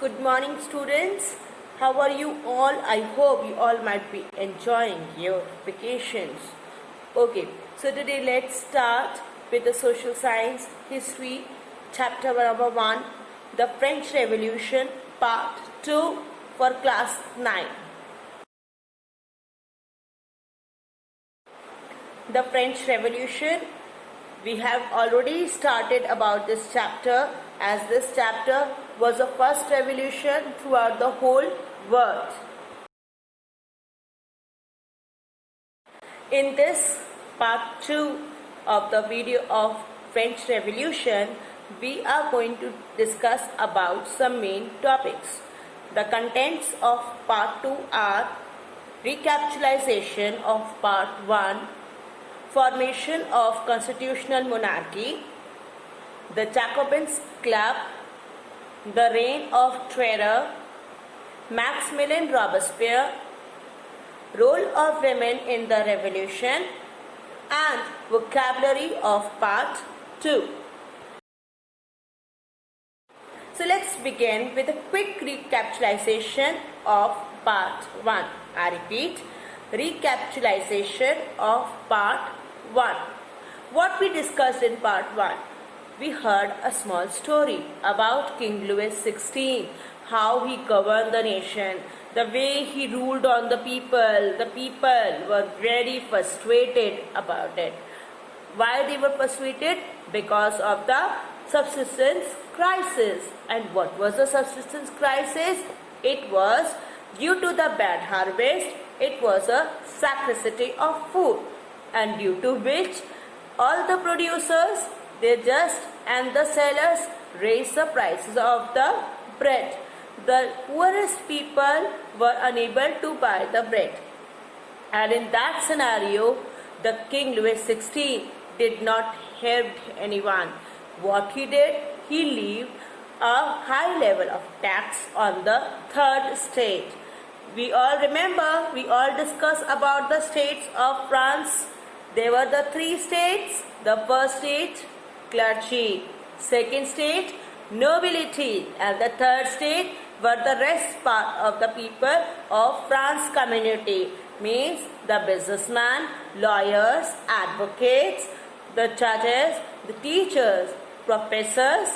Good morning, students. How are you all? I hope you all might be enjoying your vacations. Okay, so today let's start with the social science history chapter number 1, the French Revolution part 2 for class 9. The French Revolution, we have already started about this chapter, as this chapter was the first revolution throughout the whole world. In this part 2 of the video of French Revolution, we are going to discuss about some main topics. The contents of part 2 are recapitalization of part 1, formation of constitutional monarchy, the Jacobins Club, the reign of terror, Maximilien Robespierre, role of women in the revolution, and vocabulary of part 2. So let's begin with a quick recapitulation of part 1. I repeat, recapitulation of part 1. What we discussed in part 1? We heard a small story about King Louis XVI, how he governed the nation, the way he ruled on the people. The people were very frustrated about it. Why they were frustrated? Because of the subsistence crisis. And what was the subsistence crisis? It was due to the bad harvest. It was a scarcity of food, and due to which all the producers, and the sellers raised the prices of the bread. The poorest people were unable to buy the bread, and in that scenario, the King Louis XVI did not help anyone. What he did, he levied a high level of tax on the third state. We all remember, we all discussed about the states of France. There were the 3 states. The first state, clergy. Second state, nobility. And the third state were the rest part of the people of France community. Means the businessmen, lawyers, advocates, the judges, the teachers, professors,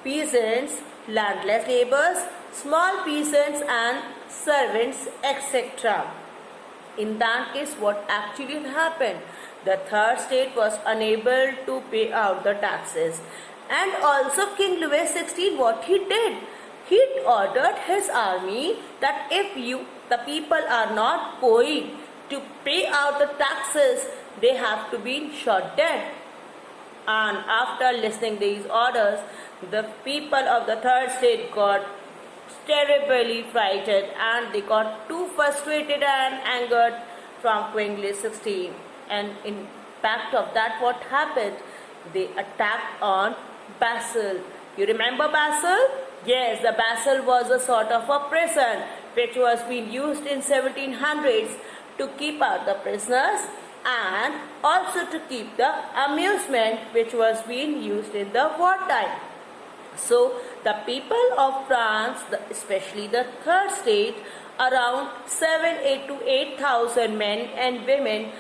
peasants, landless laborers, small peasants and servants, etc. In that case, what actually happened? The third state was unable to pay out the taxes. And also King Louis XVI, what he did? He ordered his army that if the people are not going to pay out the taxes, they have to be shot dead. And after listening these orders, the people of the third state got terribly frightened, and they got too frustrated and angered from King Louis XVI. And in fact of that, what happened? They attacked on Bastille. You remember Bastille? Yes, the Bastille was a sort of a prison which was being used in 1700s to keep out the prisoners, and also to keep the amusement which was being used in the wartime. So the people of France, especially the third state, around 8,000 men and women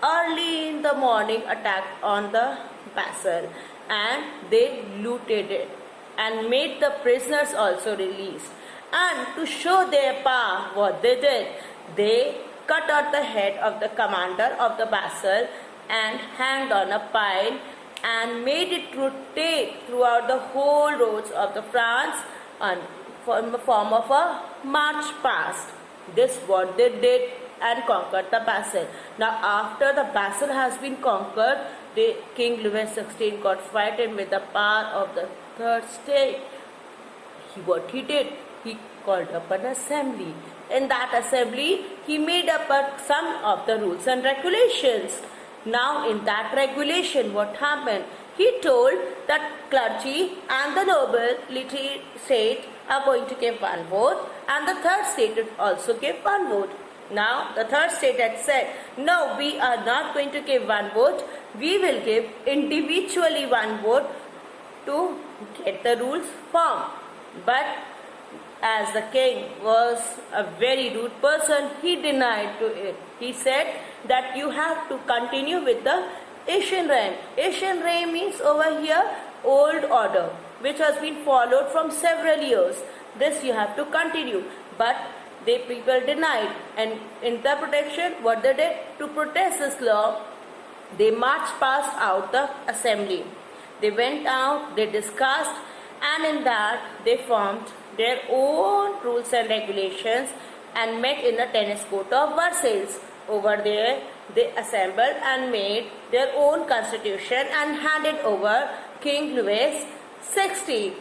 early in the morning attacked on the Bastille, and they looted it and made the prisoners also released. And to show their power, what they did, they cut out the head of the commander of the Bastille and hanged on a pile, and made it rotate throughout the whole roads of the France and in the form of a march past. This what they did, and conquered the Bastille. Now after the Bastille has been conquered, the King Louis XVI got frightened with the power of the third state. What he did, he called up an assembly. In that assembly, he made up some of the rules and regulations. Now in that regulation, what happened? He told that clergy and the nobility state are going to give 1 vote, and the third state will also give 1 vote. Now the third state had said, no, we are not going to give 1 vote. We will give individually 1 vote to get the rules formed. But as the king was a very rude person, he denied to it. He said that you have to continue with the Asian reign. Asian reign means over here old order, which has been followed from several years. This you have to continue. But the people denied, and in the protection, what they did to protest this law, they marched past out the assembly. They went out, they discussed, and in that they formed their own rules and regulations and met in the tennis court of Versailles. Over there, they assembled and made their own constitution and handed over King Louis XVI.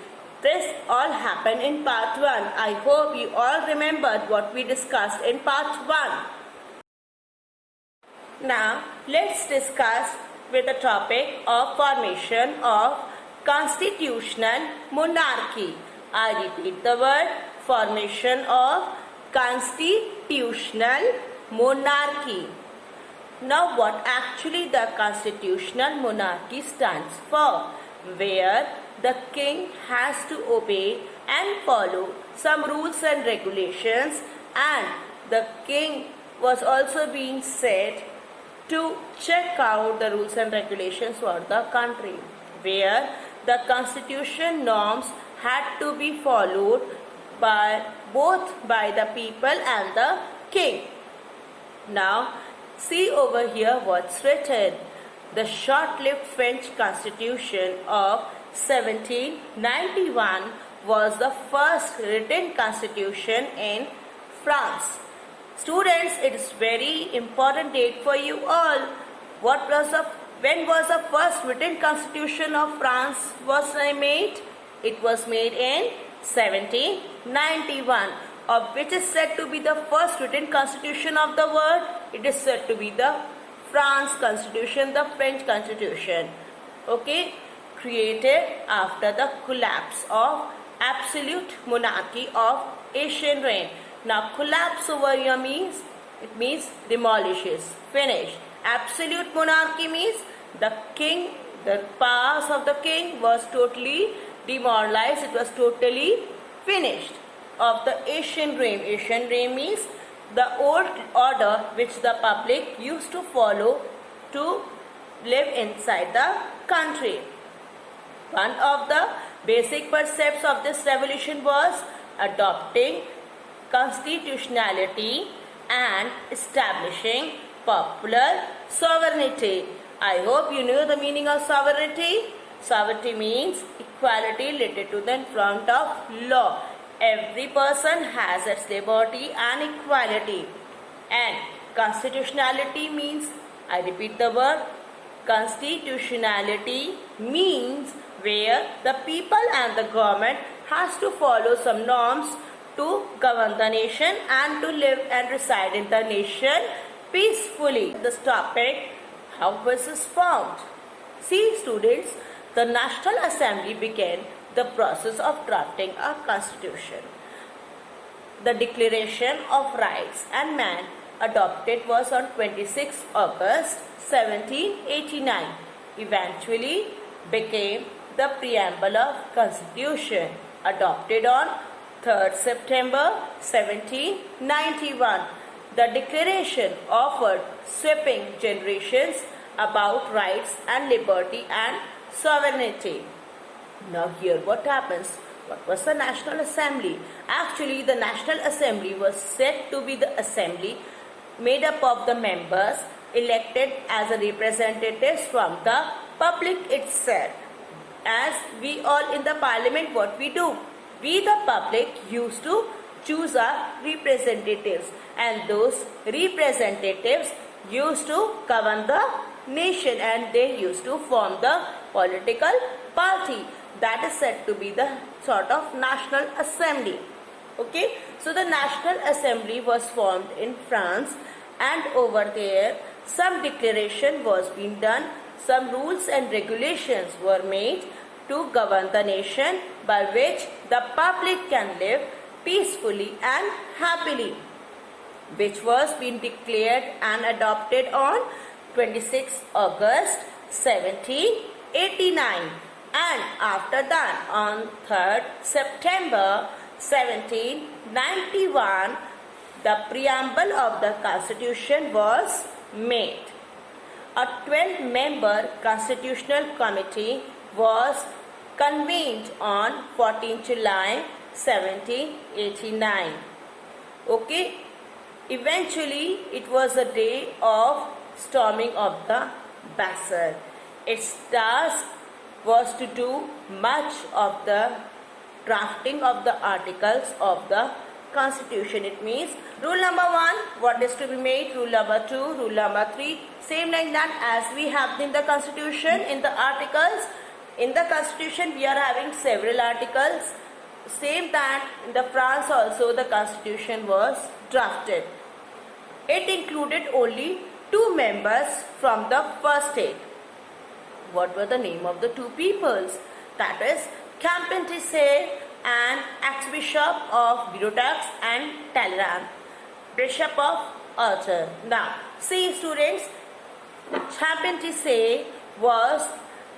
This all happened in part 1. I hope you all remembered what we discussed in part 1. Now, let's discuss with the topic of formation of constitutional monarchy. I repeat the word, formation of constitutional monarchy. Now, what actually the constitutional monarchy stands for? Where the king has to obey and follow some rules and regulations, and the king was also being said to check out the rules and regulations for the country, where the constitution norms had to be followed by both by the people and the king. Now, see over here what's written. The short-lived French Constitution of 1791 was the first written constitution in France. Students, it is very important date for you all. When was the first written constitution of France was made? It was made in 1791, of which is said to be the first written constitution of the world. It is said to be the France Constitution, the French Constitution. Okay, created after the collapse of absolute monarchy of Asian reign. Now, collapse over here means, it means demolishes, finish. Absolute monarchy means the king, the powers of the king was totally demoralized, it was totally finished. Of the Asian reign. Asian reign means the old order which the public used to follow to live inside the country. One of the basic precepts of this revolution was adopting constitutionality and establishing popular sovereignty. I hope you know the meaning of sovereignty. Sovereignty means equality related to the in front of law. Every person has its liberty and equality. And constitutionality means, I repeat the word, constitutionality means where the people and the government has to follow some norms to govern the nation and to live and reside in the nation peacefully. This topic, how was this formed? See students, the National Assembly began the process of drafting a constitution. The Declaration of Rights and Man adopted was on 26 August 1789. Eventually became the preamble of Constitution, adopted on 3rd September 1791. The declaration offered sweeping generations about rights and liberty and sovereignty. Now here what happens? What was the National Assembly? Actually, the National Assembly was said to be the assembly made up of the members elected as a representatives from the public itself. As we all in the parliament, what we do? We the public used to choose our representatives, and those representatives used to govern the nation, and they used to form the political party. That is said to be the sort of National Assembly. Okay, so the National Assembly was formed in France, and over there some declaration was being done, some rules and regulations were made to govern the nation by which the public can live peacefully and happily, which was being declared and adopted on 26 August 1789. And after that, on 3rd September 1791, the preamble of the Constitution was made. A 12-member constitutional committee was convened on 14 July 1789. Okay, eventually it was a day of storming of the Bastille. Its task was to do much of the drafting of the articles of the Constitution. It means rule number 1, what is to be made, rule number 2, rule number 3, same like that as we have in the Constitution. In the articles, in the Constitution we are having several articles. Same that in the France also the Constitution was drafted. It included only 2 members from the first state. What were the name of the 2 peoples? That is Campan Tisser and Archbishop of Bordeaux and Talleyrand, Bishop of Autun. Now, see students, Campan Tisser was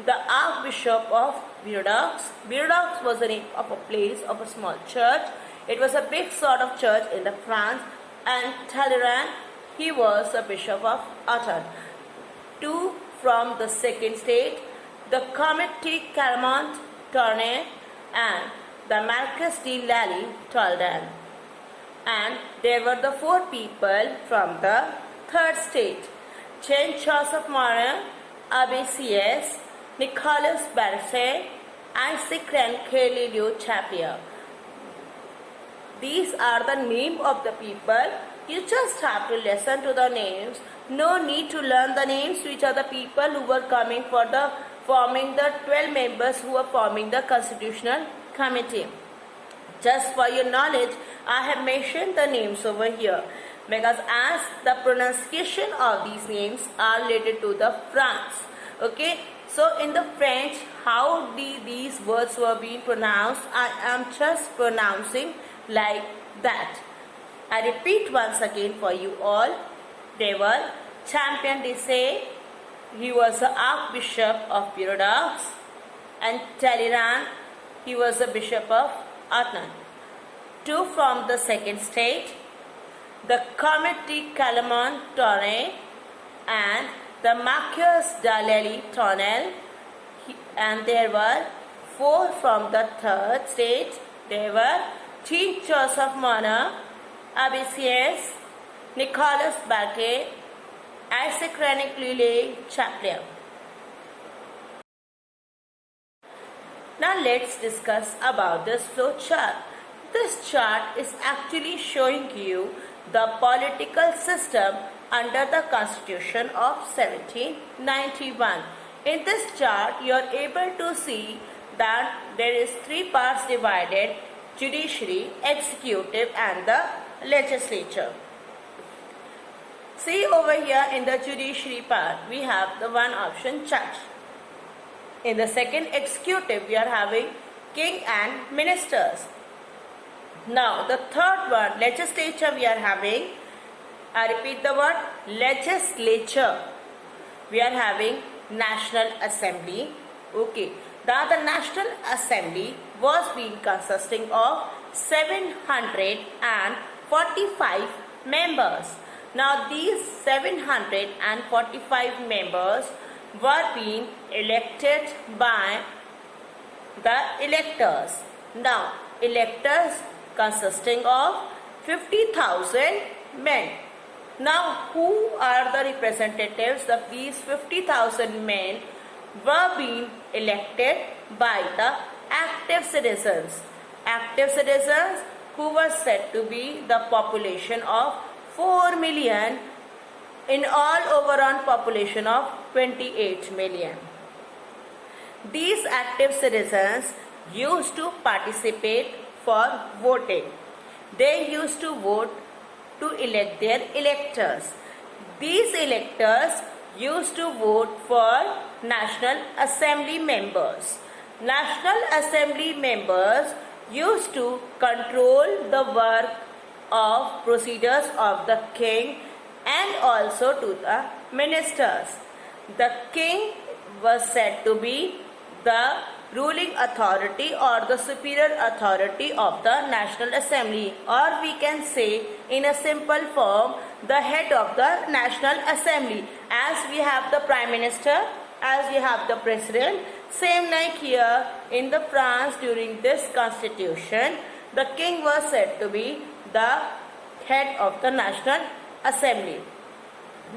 the Archbishop of Bordeaux. Bordeaux was the name of a place of a small church. It was a big sort of church in the France. And Talleyrand, he was a Bishop of Autun. 2 from the second state, the Comte Clermont-Tonnerre and the Marquis de Lally-Toledan. And there were the 4 people from the third state, Jean-Joseph Morin, Abbé Sieyès, Nicolas Barré, Isaac Ranke Chapier. These are the name of the people. You just have to listen to the names. No need to learn the names, which are the people who were coming for the forming the 12 members who were forming the Constitutional Committee. Just for your knowledge, I have mentioned the names over here because as the pronunciation of these names are related to the France. Okay, so in the French, how these words were being pronounced, I am just pronouncing like that. I repeat once again for you all. They were Campan Tisser, he was the Archbishop of Bordeaux, and Talleyrand, he was the Bishop of Autun. 2 from the second state, the Comte Clermont-Tonnerre and the Marquis de Lally-Toledan, and there were 4 from the third state. They were Jean-Joseph Morin, Abbé Sieyès, Nicolas Barré, Isaac Ranke Chapier. Now let's discuss about this flow chart. This chart is actually showing you the political system under the Constitution of 1791. In this chart, you are able to see that there is 3 parts divided: judiciary, executive and the legislature. See over here in the judiciary part, we have the one option judge. In the second executive, we are having king and ministers. Now the third one, legislature, we are having, I repeat the word, legislature. We are having National Assembly. Okay. Now the National Assembly was being consisting of 745 members. Now these 745 members were being elected by the electors. Now electors consisting of 50,000 men. Now who are the representatives of these 50,000 men were being elected by the active citizens. Active citizens who were said to be the population of 4 million in all overall population of 28 million. These active citizens used to participate for voting. They used to vote to elect their electors. These electors used to vote for National Assembly members. National Assembly members used to control the work of procedures of the king and also to the ministers. The king was said to be the ruling authority or the superior authority of the National Assembly, or we can say in a simple form, the head of the National Assembly. As we have the Prime Minister, as we have the President, same like here in the France during this constitution, the king was said to be the head of the National Assembly.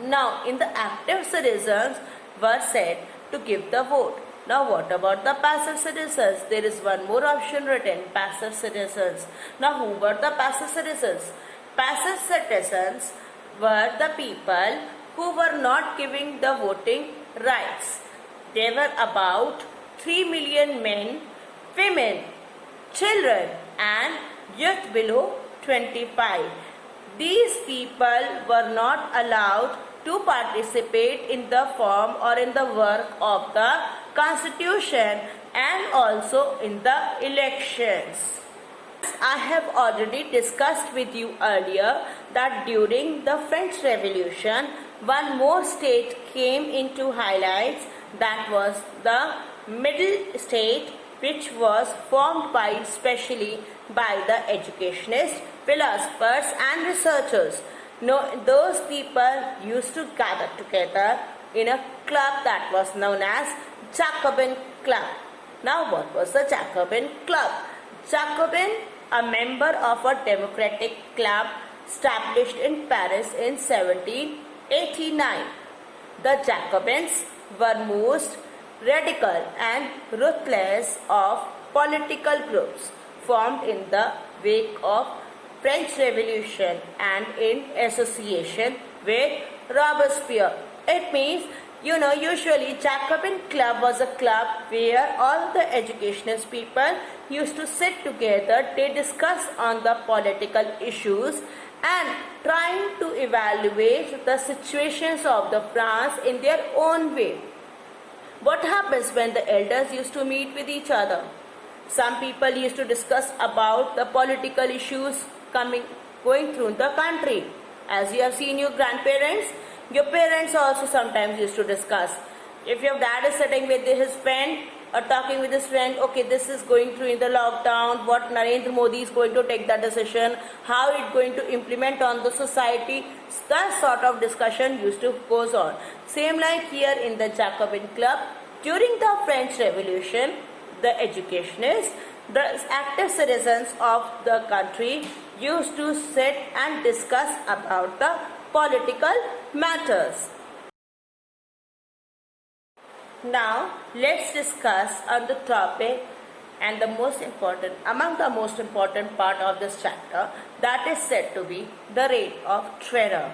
Now, in the active citizens were said to give the vote. Now, what about the passive citizens? There is one more option written, passive citizens. Now, who were the passive citizens? Passive citizens were the people who were not giving the voting rights. There were about 3 million men, women, children and youth below 25. These people were not allowed to participate in the form or in the work of the constitution and also in the elections. I have already discussed with you earlier that during the French Revolution, one more state came into highlights, that was the Middle State, which was formed by especially by the educationists, philosophers and researchers. Those people used to gather together in a club that was known as Jacobin Club. Now, what was the Jacobin Club? Jacobin, a member of a democratic club established in Paris in 1789. The Jacobins were most radical and ruthless of political groups formed in the wake of French Revolution and in association with Robespierre. It means, usually Jacobin Club was a club where all the educationist people used to sit together, they discuss on the political issues and trying to evaluate the situations of the France in their own way. What happens when the elders used to meet with each other? Some people used to discuss about the political issues going through the country. As you have seen your grandparents, your parents also sometimes used to discuss. If your dad is sitting with his friend or talking with his friend, okay, this is going through in the lockdown, what Narendra Modi is going to take that decision, how it's going to implement on the society, that sort of discussion used to goes on. Same like here in the Jacobin Club, during the French Revolution, the educationists, the active citizens of the country used to sit and discuss about the political matters. Now, let's discuss on the topic and among the most important part of this chapter, that is said to be the Reign of Terror,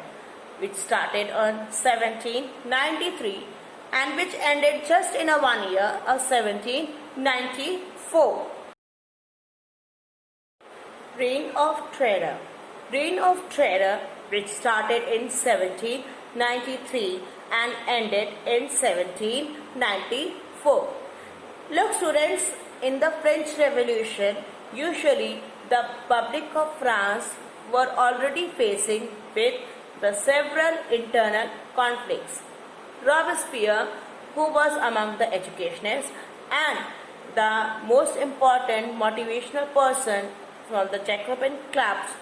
which started on 1793 and which ended just in a 1 year of 1794. Reign of Terror. Reign of Terror, which started in 1793 and ended in 1794. Look students, in the French Revolution, usually the public of France were already facing with the several internal conflicts. Robespierre, who was among the educationists and the most important motivational person from the Jacobin clubs,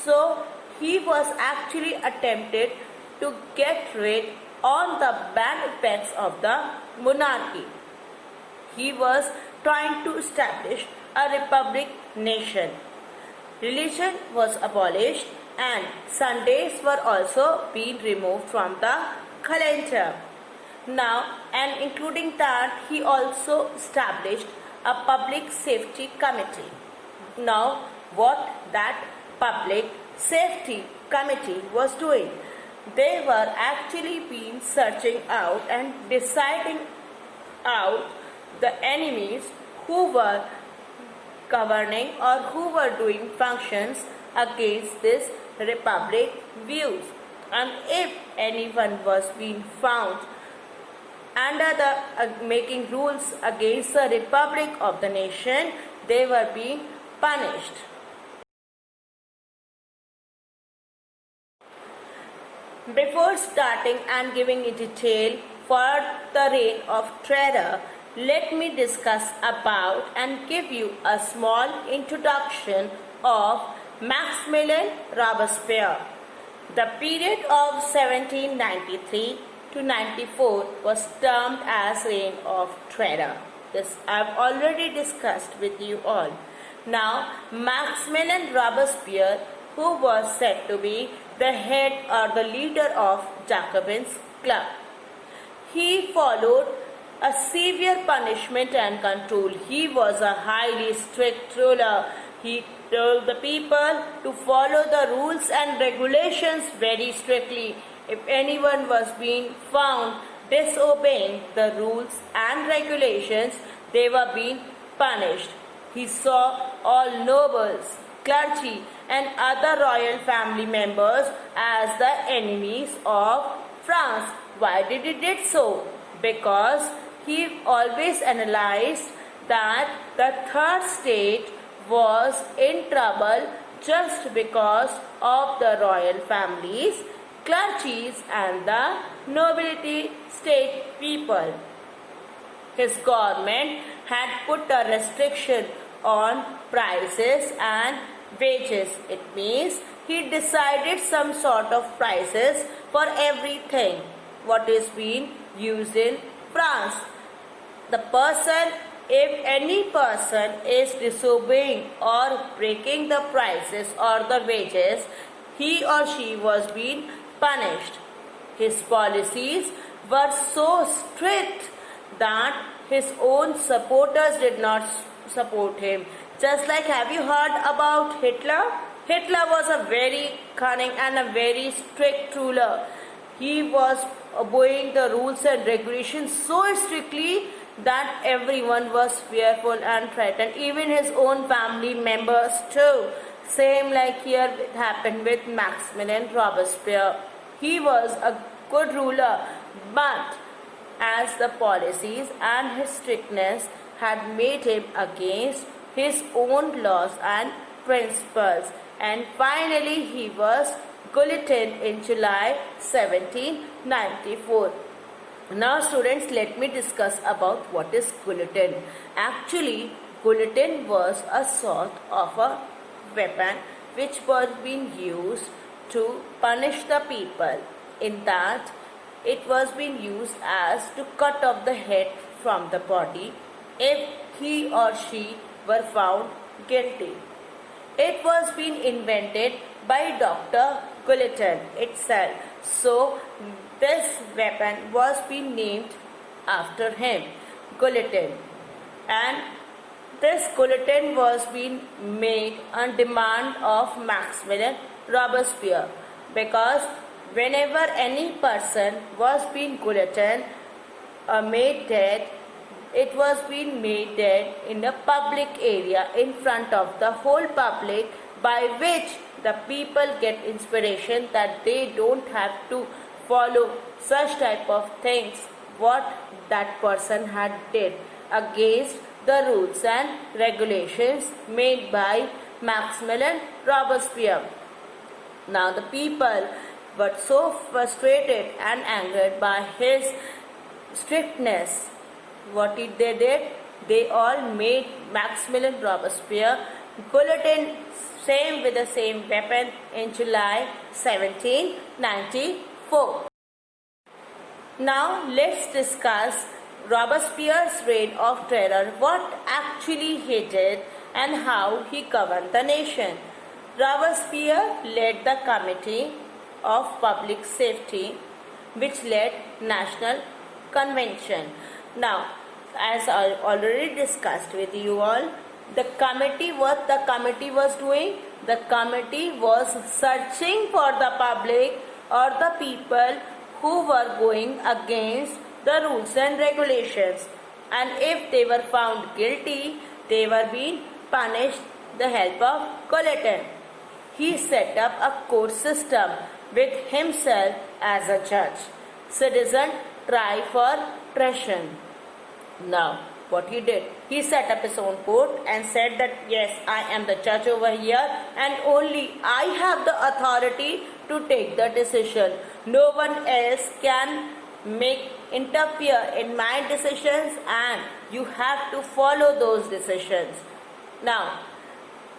so he was actually attempted to get rid on the bad effects of the monarchy. He was trying to establish a republic nation. Religion was abolished and Sundays were also being removed from the calendar. Now, and including that, he also established a public safety committee. Now, what that public safety committee was doing, they were actually been searching out and deciding out the enemies who were governing or who were doing functions against this republic views. And if anyone was being found under the making rules against the republic of the nation, they were being punished. Before starting and giving a detail for the Reign of Terror, let me discuss about and give you a small introduction of Maximilien Robespierre. The period of 1793 to 94 was termed as Reign of Terror. This I've already discussed with you all. Now, Maximilien Robespierre, who was said to be the head or the leader of Jacobins Club, he followed a severe punishment and control. He was a highly strict ruler. He told the people to follow the rules and regulations very strictly. If anyone was being found disobeying the rules and regulations, they were being punished. He saw all nobles, clergy, and other royal family members as the enemies of France. Why did he did so? Because he always analyzed that the third state was in trouble just because of the royal families, clergies, and the nobility state people. His government had put a restriction on prices and wages. It means he decided some sort of prices for everything what is being used in France. If any person is disobeying or breaking the prices or the wages, he or she was being punished. His policies were so strict that his own supporters did not support him. Just like, have you heard about Hitler? Hitler was a very cunning and a very strict ruler. He was obeying the rules and regulations so strictly that everyone was fearful and threatened, even his own family members too. Same like here it happened with Maximilien Robespierre. He was a good ruler, but as the policies and his strictness had made him against his own laws and principles, and finally he was guillotined in July 1794. Now students, let me discuss about what is guillotine. Actually, guillotine was a sort of a weapon which was being used to punish the people, in that it was being used as to cut off the head from the body if he or she were found guilty. It was being invented by Dr. Guillotin itself. So this weapon was being named after him, guillotine. And this guillotine was being made on demand of Maximilien Robespierre, because whenever any person was being guillotined or made dead, it was being made dead in a public area in front of the whole public, by which the people get inspiration that they don't have to follow such type of things what that person had did against the rules and regulations made by Maximilien Robespierre. Now the people were so frustrated and angered by his strictness. What did they did? They all made Maximilien Robespierre guillotine, same with the same weapon, in July 1794. Now let's discuss Robespierre's reign of terror, what actually he did and how he governed the nation. Robespierre led the Committee of Public Safety, which led National Convention. Now, as I already discussed with you all, what the committee was doing? The committee was searching for the public or the people who were going against the rules and regulations, and if they were found guilty, they were being punished with the help of guillotine. He set up a court system with himself as a judge. Citizen try for treason. Now, what he did? He set up his own court and said that yes, I am the judge over here and only I have the authority to take the decision. No one else can interfere in my decisions, and you have to follow those decisions. Now,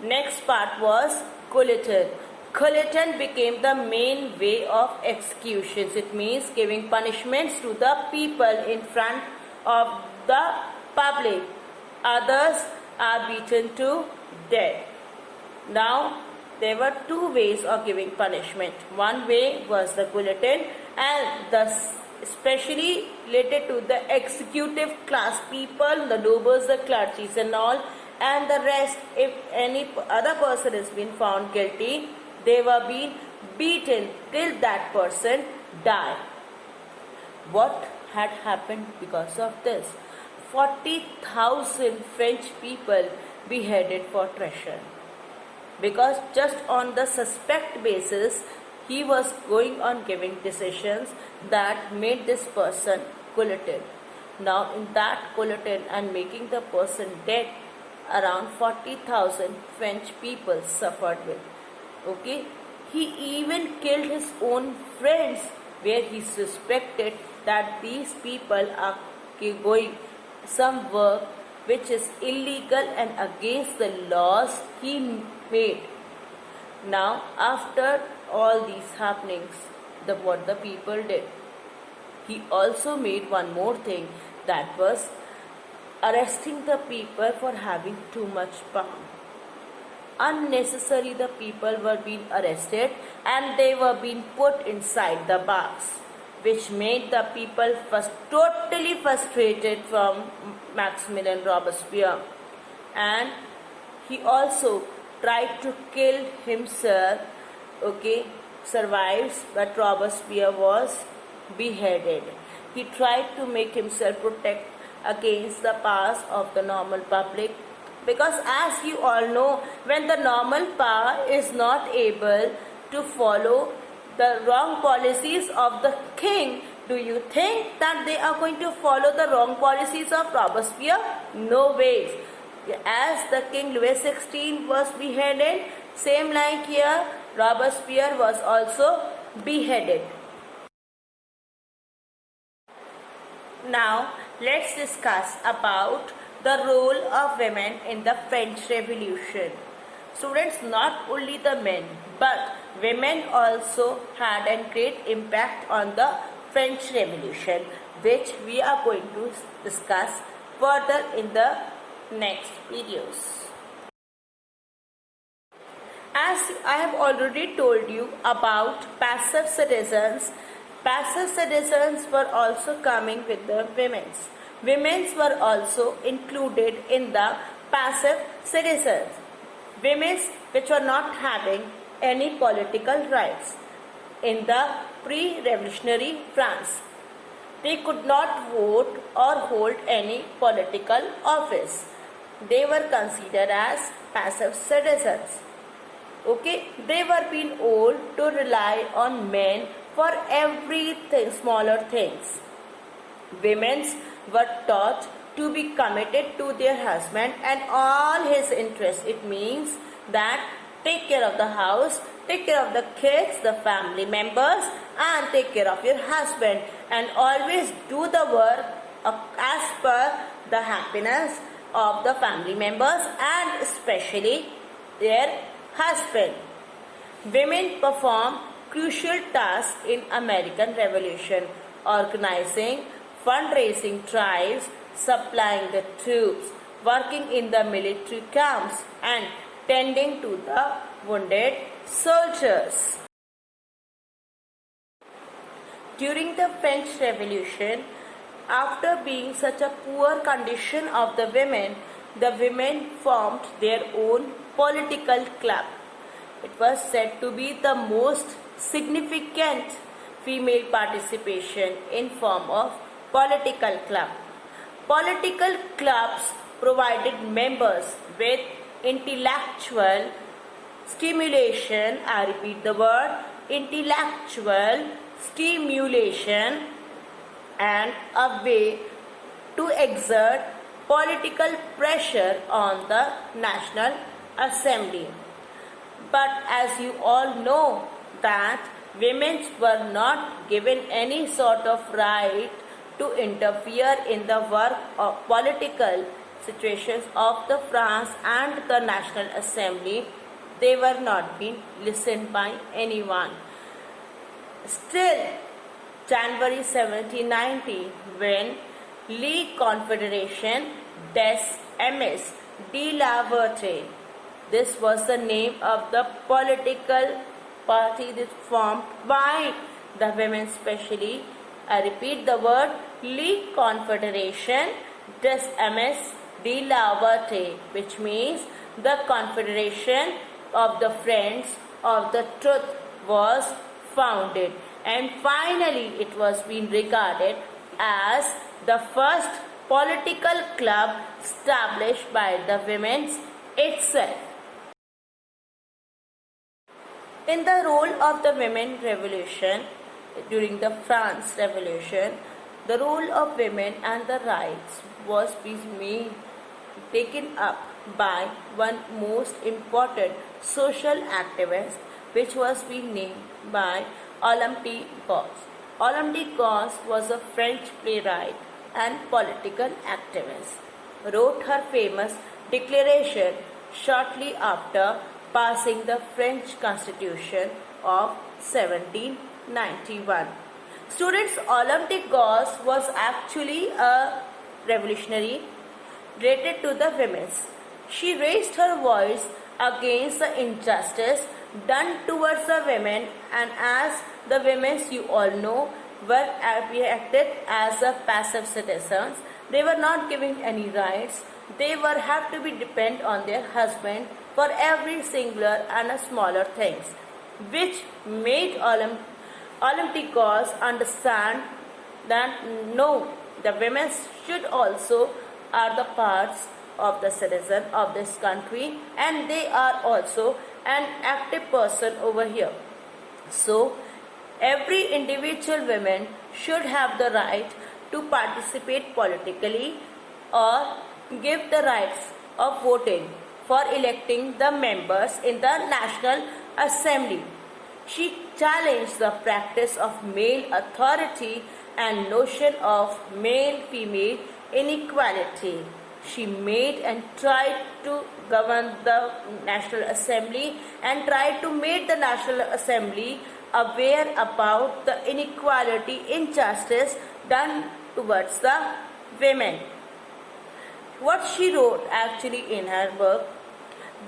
next part was guillotine. Guillotine became the main way of executions. It means giving punishments to the people in front of the public. Others are beaten to death. Now, there were two ways of giving punishment. One way was the guillotine, and especially related to the executive class people, the nobles, the clergies and all, and the rest, if any other person has been found guilty, they were being beaten till that person died. What had happened because of this? 40,000 French people beheaded for treason, because just on the suspect basis he was going on giving decisions that made this person guillotined. Now in that guillotine and making the person dead, around 40,000 French people suffered with. Okay, he even killed his own friends, where he suspected that these people are going some work which is illegal and against the laws he made. Now, after all these happenings, what the people did, he also made one more thing, that was arresting the people for having too much power. Unnecessarily, the people were being arrested and they were being put inside the bars, which made the people totally frustrated from Maximilian Robespierre. And he also tried to kill himself, survives, but Robespierre was beheaded. He tried to make himself protect against the powers of the normal public, because as you all know, when the normal power is not able to follow the wrong policies of the king, do you think that they are going to follow the wrong policies of Robespierre? No ways. As the King Louis XVI was beheaded, same like here, Robespierre was also beheaded. Now let's discuss about the role of women in the French Revolution. Students, not only the men, but women also had a great impact on the French Revolution, which we are going to discuss further in the next videos. As I have already told you about passive citizens were also coming with the women's. Women's were also included in the passive citizens. Women's which were not having any political rights. In the pre-revolutionary France, they could not vote or hold any political office. They were considered as passive citizens. They were being told to rely on men for everything, smaller things. Women were taught to be committed to their husband and all his interests. It means that take care of the house, take care of the kids, the family members, and take care of your husband, and always do the work as per the happiness of the family members and especially their husband. Women perform crucial tasks in American Revolution, organizing fundraising drives, supplying the troops, working in the military camps, and tending to the wounded soldiers. During the French Revolution, after being such a poor condition of the women formed their own political club. It was said to be the most significant female participation in form of political club. Political clubs provided members with intellectual stimulation, I repeat the word, intellectual stimulation, and a way to exert political pressure on the National Assembly. But as you all know that women were not given any sort of right to interfere in the work of political situations of the France and the National Assembly. They were not being listened by anyone. Still, January 1790, when League Confederation des Amis de la Vertu, this was the name of the political party that formed by the women specially. I repeat the word League Confederation des Amis de la Vertu, which means the Confederation of the Friends of the Truth was founded, and finally it was being regarded as the first political club established by the women itself. In the role of the women revolution during the France Revolution, the role of women and the rights was being taken up by one most important social activist, which was being named by Olympe de Gouges. Olympe de Gouges was a French playwright and political activist. Wrote her famous declaration shortly after passing the French Constitution of 1791. Students, Olympe de Gouges was actually a revolutionary related to the women. She raised her voice against the injustice done towards the women, and as the women, you all know, were acted as a passive citizens. They were not given any rights. They were have to be depend on their husband for every singular and a smaller things, which made Olympe de Gouges understand that no, the women should also are the parts of the citizen of this country, and they are also an active person over here. So every individual woman should have the right to participate politically or give the rights of voting for electing the members in the National Assembly. She challenged the practice of male authority and notion of male-female inequality. She made and tried to govern the National Assembly and tried to make the National Assembly aware about the inequality, injustice done towards the women. What she wrote actually in her work,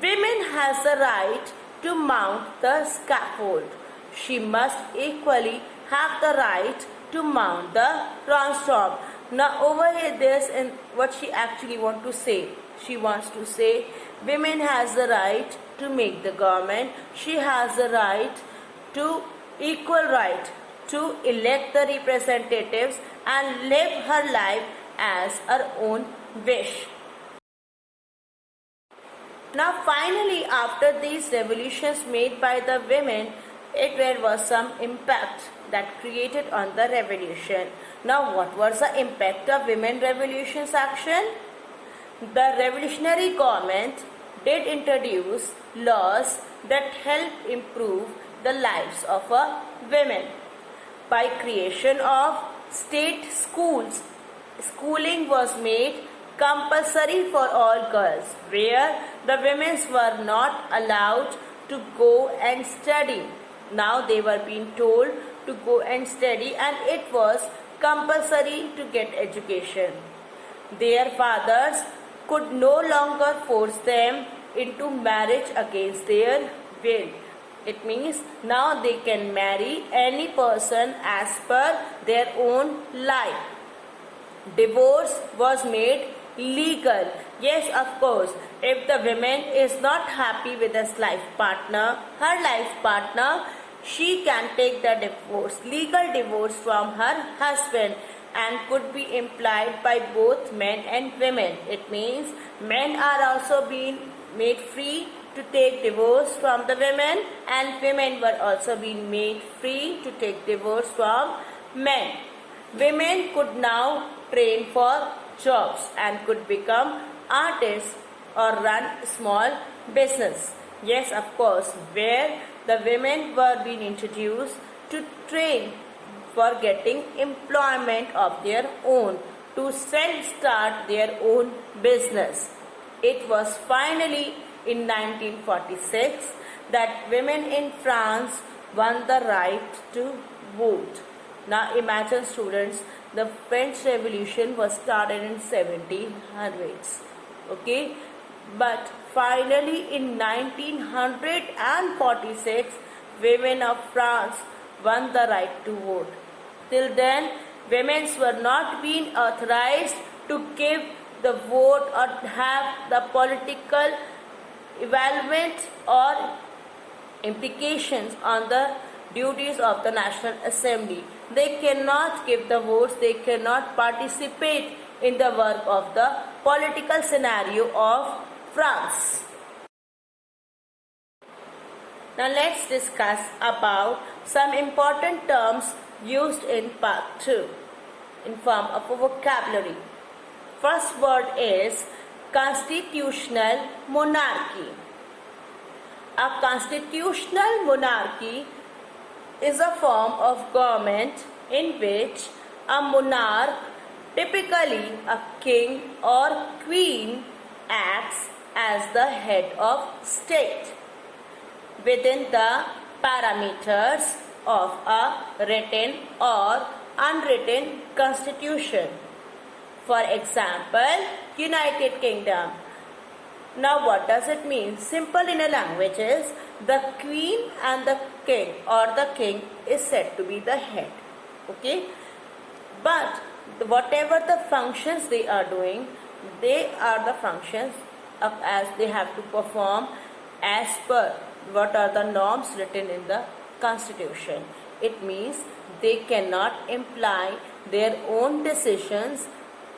women has the right to mount the scaffold. She must equally have the right to mount the bronze storm. Now over here there's in what she actually want to say. She wants to say women has the right to make the government. She has the right to equal right to elect the representatives and live her life as her own wish. Now finally, after these revolutions made by the women, there was some impact that created on the revolution. Now what was the impact of women revolutions action? The revolutionary government did introduce laws that helped improve the lives of women by creation of state schools. Schooling was made compulsory for all girls, where the women were not allowed to go and study. Now they were being told to go and study, and it was compulsory to get education. Their fathers could no longer force them into marriage against their will. It means now they can marry any person as per their own life. Divorce was made legal. Yes, of course, if the woman is not happy with his life partner, her life partner, she can take the divorce, legal divorce from her husband, and could be implied by both men and women. It means men are also being made free to take divorce from the women, and women were also being made free to take divorce from men. Women could now train for jobs and could become artists or run small business. Yes, of course, where the women were being introduced to train for getting employment of their own, to self-start their own business. It was finally in 1946 that women in France won the right to vote. Now imagine students, the French Revolution was started in 1700s. Okay, but finally in 1946 women of France won the right to vote. Till then women were not being authorized to give the vote or have the political evaluation or implications on the duties of the National Assembly. They cannot give the votes, they cannot participate in the work of the political scenario of France. Now let's discuss about some important terms used in part 2 in form of a vocabulary. First word is constitutional monarchy. A constitutional monarchy is a form of government in which a monarch, typically a king or queen, acts as the head of state within the parameters of a written or unwritten constitution. For example, United Kingdom. Now what does it mean? Simple in a language is the queen and the king, or the king is said to be the head. Okay, but whatever the functions they are doing, they are the functions as they have to perform as per what are the norms written in the constitution. It means they cannot imply their own decisions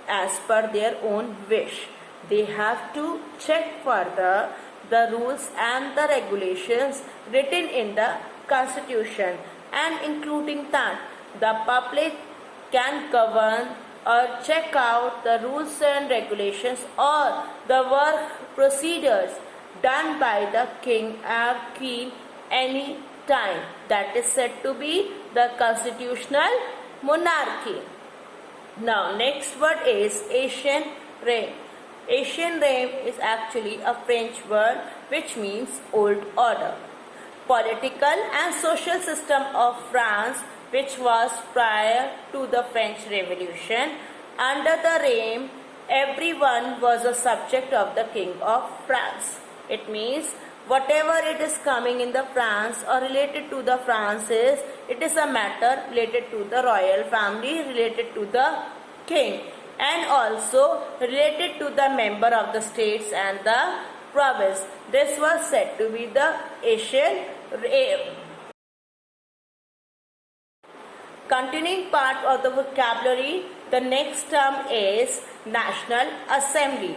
as per their own wish. They have to check further the rules and the regulations written in the constitution, and including that the public can govern or check out the rules and regulations or the work procedures done by the king or queen any time. That is said to be the constitutional monarchy. Now next word is ancient reign. Ancient reign is actually a French word which means old order. Political and social system of France, which was prior to the French Revolution. Under the reign, everyone was a subject of the King of France. It means whatever it is coming in the France or related to the France is, it is a matter related to the royal family, related to the king, and also related to the member of the states and the province. This was said to be the ancient reign. Continuing part of the vocabulary, the next term is National Assembly.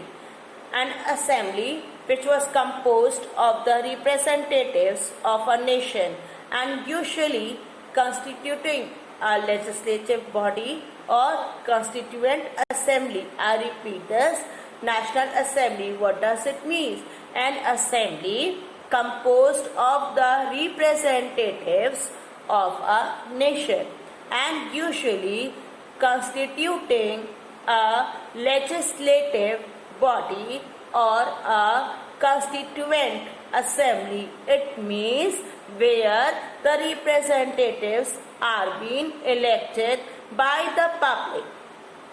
An assembly which was composed of the representatives of a nation and usually constituting a legislative body or constituent assembly. I repeat this, National Assembly. What does it mean? An assembly composed of the representatives of a nation and usually constituting a legislative body or a constituent assembly. It means where the representatives are being elected by the public.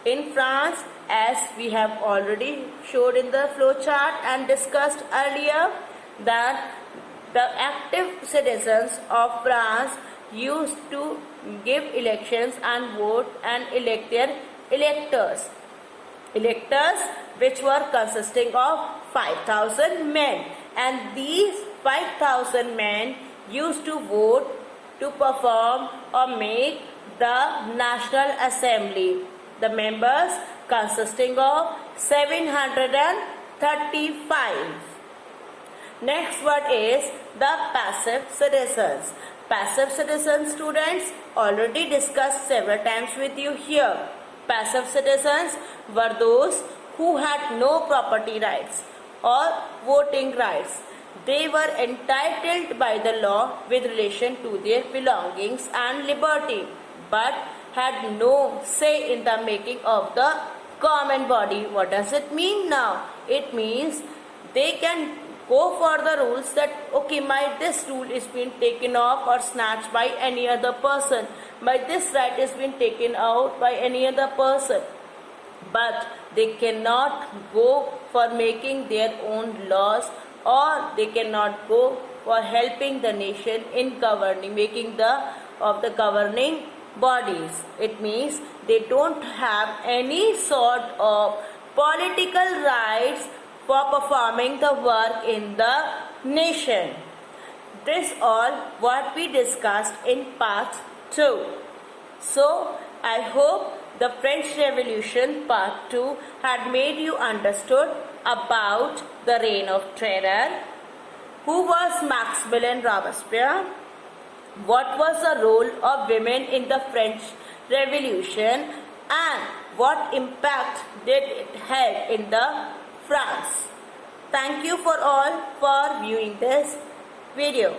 In France, as we have already showed in the flowchart and discussed earlier, that the active citizens of France used to give elections and vote and elect their electors. Electors which were consisting of 5,000 men, and these 5,000 men used to vote to perform or make the National Assembly. The members consisting of 735. Next word is the passive citizens. Passive citizens, students, already discussed several times with you here. Passive citizens were those who had no property rights or voting rights. They were entitled by the law with relation to their belongings and liberty, but had no say in the making of the common body. What does it mean now? It means they can go for the rules that okay, this rule is being taken off or snatched by any other person, this right is being taken out by any other person, but they cannot go for making their own laws, or they cannot go for helping the nation in governing, making the governing bodies. It means they don't have any sort of political rights for performing the work in the nation. This all what we discussed in part 2. So I hope the French Revolution part 2 had made you understood about the Reign of Terror, who was Maximilien Robespierre, what was the role of women in the French Revolution, and what impact did it have in the France. Thank you for all for viewing this video.